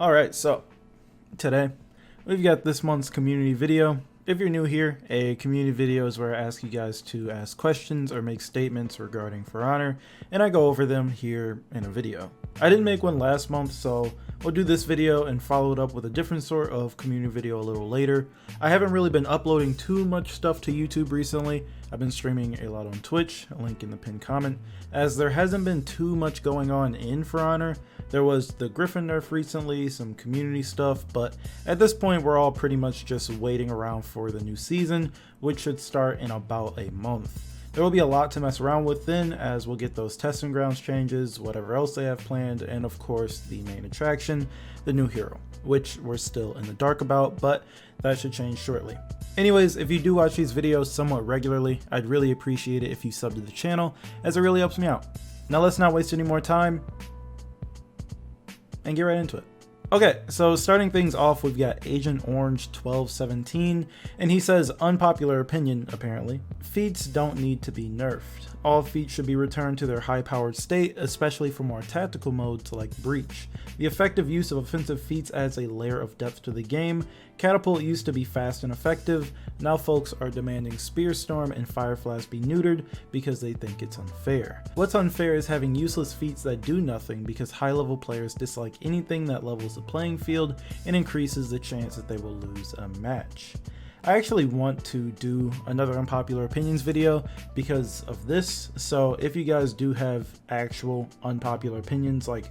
Alright, so today we've got this month's community video. If you're new here, a community video is where I ask you guys to ask questions or make statements regarding For Honor, and I go over them here in a video. I didn't make one last month, so we'll do this video and follow it up with a different sort of community video a little later. I haven't really been uploading too much stuff to YouTube recently. I've been streaming a lot on Twitch, a link in the pinned comment, as there hasn't been too much going on in For Honor. There was the Griffin nerf recently, some community stuff, but at this point we're all pretty much just waiting around for the new season, which should start in about a month. There will be a lot to mess around with then, as we'll get those testing grounds changes, whatever else they have planned, and of course the main attraction, the new hero, which we're still in the dark about, but that should change shortly. Anyways, if you do watch these videos somewhat regularly, I'd really appreciate it if you sub to the channel, as it really helps me out. Now let's not waste any more time and get right into it. Okay, so starting things off, we've got Agent Orange 1217, and he says, unpopular opinion apparently, feats don't need to be nerfed. All feats should be returned to their high-powered state, especially for more tactical modes like Breach. The effective use of offensive feats adds a layer of depth to the game. Catapult used to be fast and effective, now folks are demanding Spear Storm and Fire Flash be neutered because they think it's unfair. What's unfair is having useless feats that do nothing because high-level players dislike anything that levels the playing field and increases the chance that they will lose a match. I actually want to do another unpopular opinions video because of this, so if you guys do have actual unpopular opinions, like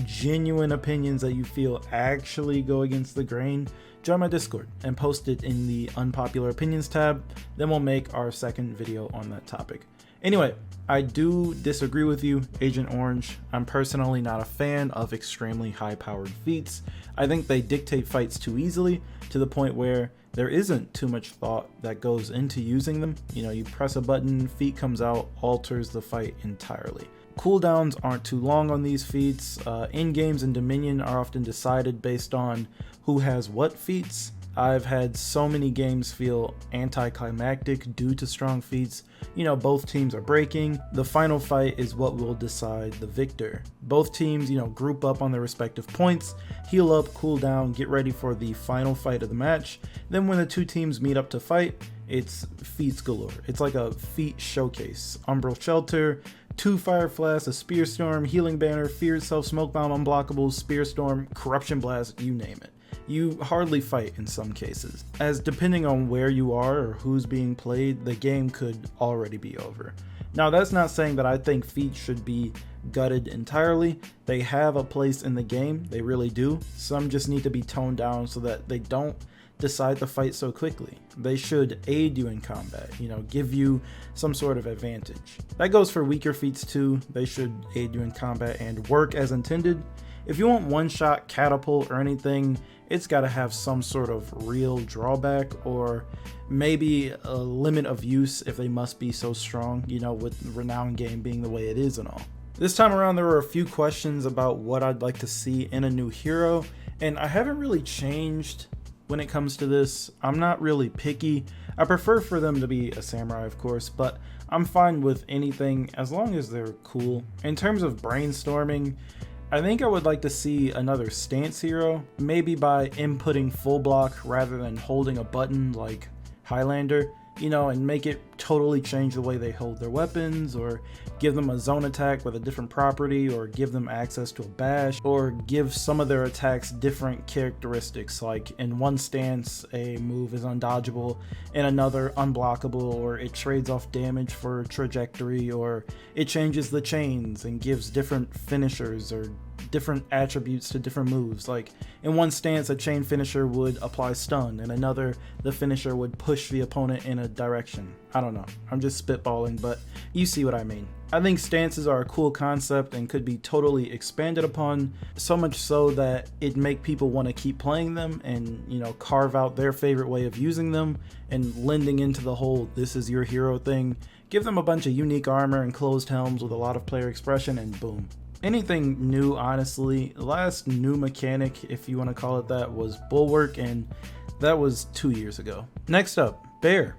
genuine opinions that you feel actually go against the grain, join my Discord and post it in the unpopular opinions tab, then we'll make our second video on that topic. Anyway, I do disagree with you, Agent Orange. I'm personally not a fan of extremely high-powered feats. I think they dictate fights too easily, to the point where there isn't too much thought that goes into using them. You know, you press a button, feat comes out, alters the fight entirely. Cooldowns aren't too long on these feats. In-games and Dominion are often decided based on who has what feats. I've had so many games feel anticlimactic due to strong feats. You know, both teams are breaking. The final fight is what will decide the victor. Both teams, you know, group up on their respective points, heal up, cool down, get ready for the final fight of the match. Then when the two teams meet up to fight, it's feats galore. It's like a feat showcase. Umbral Shelter, 2 Fire Flash, a Spear Storm, Healing Banner, Fear Itself, Smoke Bomb, Unblockable, Spear Storm, Corruption Blast, you name it. You hardly fight in some cases, as depending on where you are or who's being played, the game could already be over. Now that's not saying that I think feats should be gutted entirely. They have a place in the game, they really do. Some just need to be toned down so that they don't decide to fight so quickly. They should aid you in combat, you know, give you some sort of advantage. That goes for weaker feats too. They should aid you in combat and work as intended. If you want one-shot catapult or anything, it's got to have some sort of real drawback, or maybe a limit of use if they must be so strong, you know, with Renown game being the way it is and all. This time around there were a few questions about what I'd like to see in a new hero, and I haven't really changed when it comes to this. I'm not really picky. I prefer for them to be a samurai, of course, but I'm fine with anything as long as they're cool. In terms of brainstorming, I think I would like to see another stance hero, maybe by inputting full block rather than holding a button like Highlander, you know, and make it totally change the way they hold their weapons, or give them a zone attack with a different property, or give them access to a bash, or give some of their attacks different characteristics, like in one stance a move is undodgeable, in another unblockable, or it trades off damage for trajectory, or it changes the chains and gives different finishers or different attributes to different moves. Like in one stance a chain finisher would apply stun, and another the finisher would push the opponent in a direction. I don't know, I'm just spitballing, but you see what I mean. I think stances are a cool concept and could be totally expanded upon, so much so that it make people want to keep playing them and, you know, carve out their favorite way of using them and lending into the whole this is your hero thing. Give them a bunch of unique armor and closed helms with a lot of player expression, and boom. Anything new, honestly. The last new mechanic, if you want to call it that, was Bulwark, and that was 2 years ago. Next up, Bear.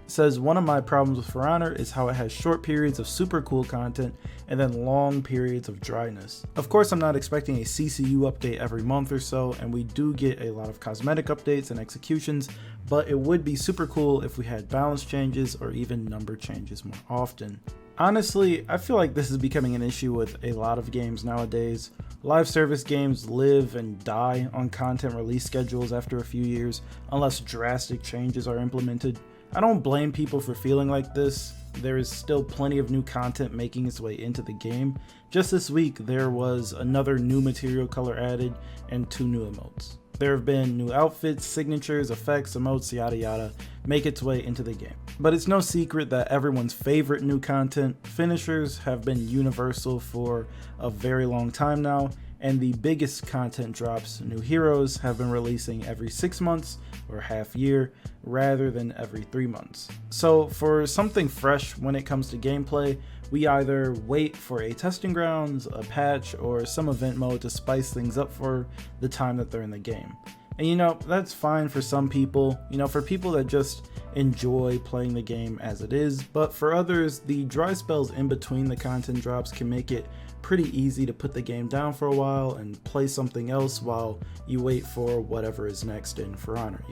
Says one of my problems with For Honor is how it has short periods of super cool content and then long periods of dryness. Of course, I'm not expecting a CCU update every month or so, and we do get a lot of cosmetic updates and executions, but it would be super cool if we had balance changes or even number changes more often. Honestly, I feel like this is becoming an issue with a lot of games nowadays. Live service games live and die on content release schedules after a few years, unless drastic changes are implemented. I don't blame people for feeling like this. There is still plenty of new content making its way into the game. Just this week, there was another new material color added and 2 new emotes. There have been new outfits, signatures, effects, emotes, yada yada, make its way into the game. But it's no secret that everyone's favorite new content, finishers, have been universal for a very long time now, and the biggest content drops, new heroes, have been releasing every 6 months or half year rather than every 3 months. So for something fresh when it comes to gameplay, we either wait for a testing grounds, a patch, or some event mode to spice things up for the time that they're in the game. And that's fine for some people, for people that just enjoy playing the game as it is, but for others, the dry spells in between the content drops can make it pretty easy to put the game down for a while and play something else while you wait for whatever is next in For Honor,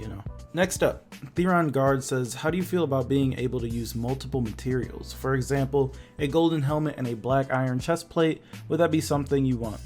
Next up, Theron Guard says, how do you feel about being able to use multiple materials? For example, a golden helmet and a black iron chest plate, would that be something you want?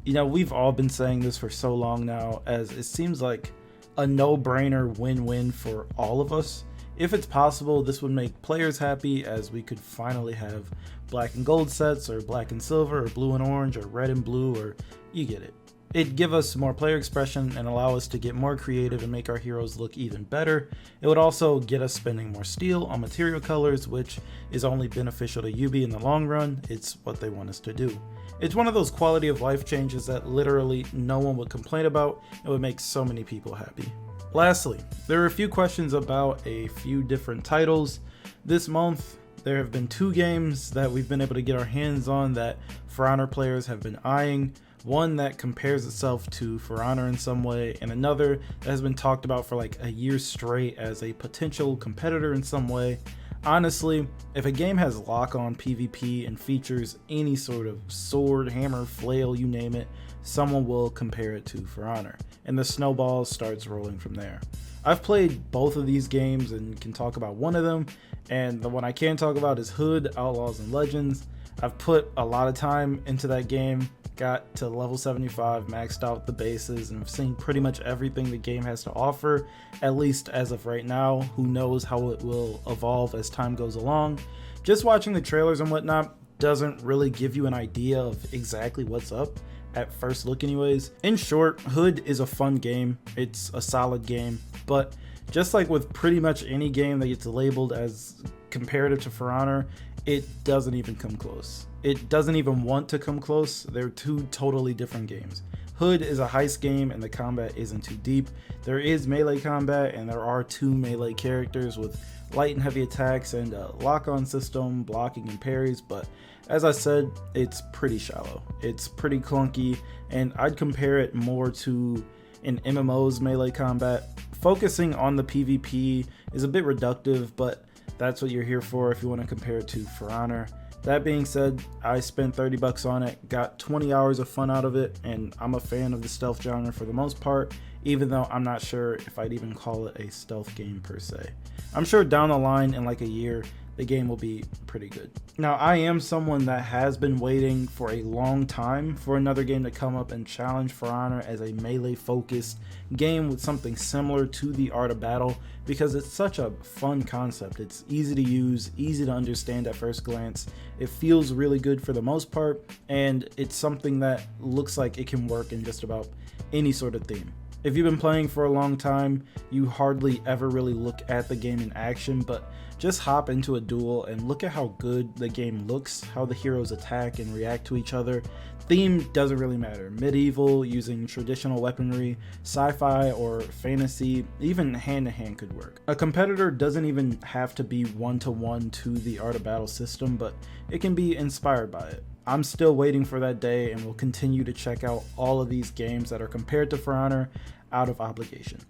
We've all been saying this for so long now, as it seems like a no-brainer win-win for all of us. If it's possible, this would make players happy, as we could finally have black and gold sets, or black and silver, or blue and orange, or red and blue, or you get it. It'd give us more player expression and allow us to get more creative and make our heroes look even better. It would also get us spending more steel on material colors, which is only beneficial to UB in the long run. It's what they want us to do. It's one of those quality of life changes that literally no one would complain about and would make so many people happy. Lastly, there are a few questions about a few different titles. This month, there have been 2 games that we've been able to get our hands on that For Honor players have been eyeing. One that compares itself to For Honor in some way, and another that has been talked about for like a year straight as a potential competitor in some way. Honestly, if a game has lock-on PvP and features any sort of sword, hammer, flail, you name it, someone will compare it to For Honor, and the snowball starts rolling from there. I've played both of these games and can talk about one of them, and the one I can talk about is Hood, Outlaws and Legends. I've put a lot of time into that game, got to level 75, maxed out the bases, and I've seen pretty much everything the game has to offer, at least as of right now. Who knows how it will evolve as time goes along. Just watching the trailers and whatnot doesn't really give you an idea of exactly what's up at first look anyways. In short, Hood is a fun game, it's a solid game, but just like with pretty much any game that gets labeled as comparative to For Honor, it doesn't even come close. It doesn't even want to come close. They're 2 totally different games. Hood is a heist game and the combat isn't too deep. There is melee combat and there are 2 melee characters with light and heavy attacks and a lock-on system, blocking and parries, but as I said, it's pretty shallow. It's pretty clunky, and I'd compare it more to an MMO's melee combat. Focusing on the PvP is a bit reductive, but that's what you're here for if you want to compare it to For Honor. That being said, I spent $30 on it, got 20 hours of fun out of it, and I'm a fan of the stealth genre for the most part, even though I'm not sure if I'd even call it a stealth game per se. I'm sure down the line in like a year, the game will be pretty good. Now, I am someone that has been waiting for a long time for another game to come up and challenge For Honor as a melee focused game with something similar to the Art of Battle, because it's such a fun concept. It's easy to use, easy to understand at first glance. It feels really good for the most part, and it's something that looks like it can work in just about any sort of theme. If you've been playing for a long time, you hardly ever really look at the game in action, but just hop into a duel and look at how good the game looks, how the heroes attack and react to each other. Theme doesn't really matter. Medieval, using traditional weaponry, sci-fi or fantasy, even hand-to-hand could work. A competitor doesn't even have to be one-to-one to the Art of Battle system, but it can be inspired by it. I'm still waiting for that day and will continue to check out all of these games that are compared to For Honor out of obligation.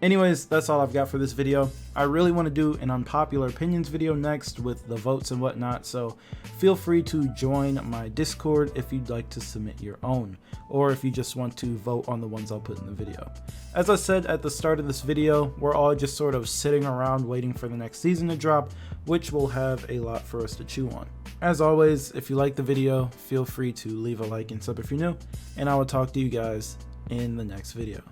Anyways, that's all I've got for this video. I really want to do an unpopular opinions video next with the votes and whatnot, so feel free to join my Discord if you'd like to submit your own, or if you just want to vote on the ones I'll put in the video. As I said at the start of this video, we're all just sort of sitting around waiting for the next season to drop, which will have a lot for us to chew on. As always, if you like the video, feel free to leave a like and sub if you're new, and I will talk to you guys in the next video.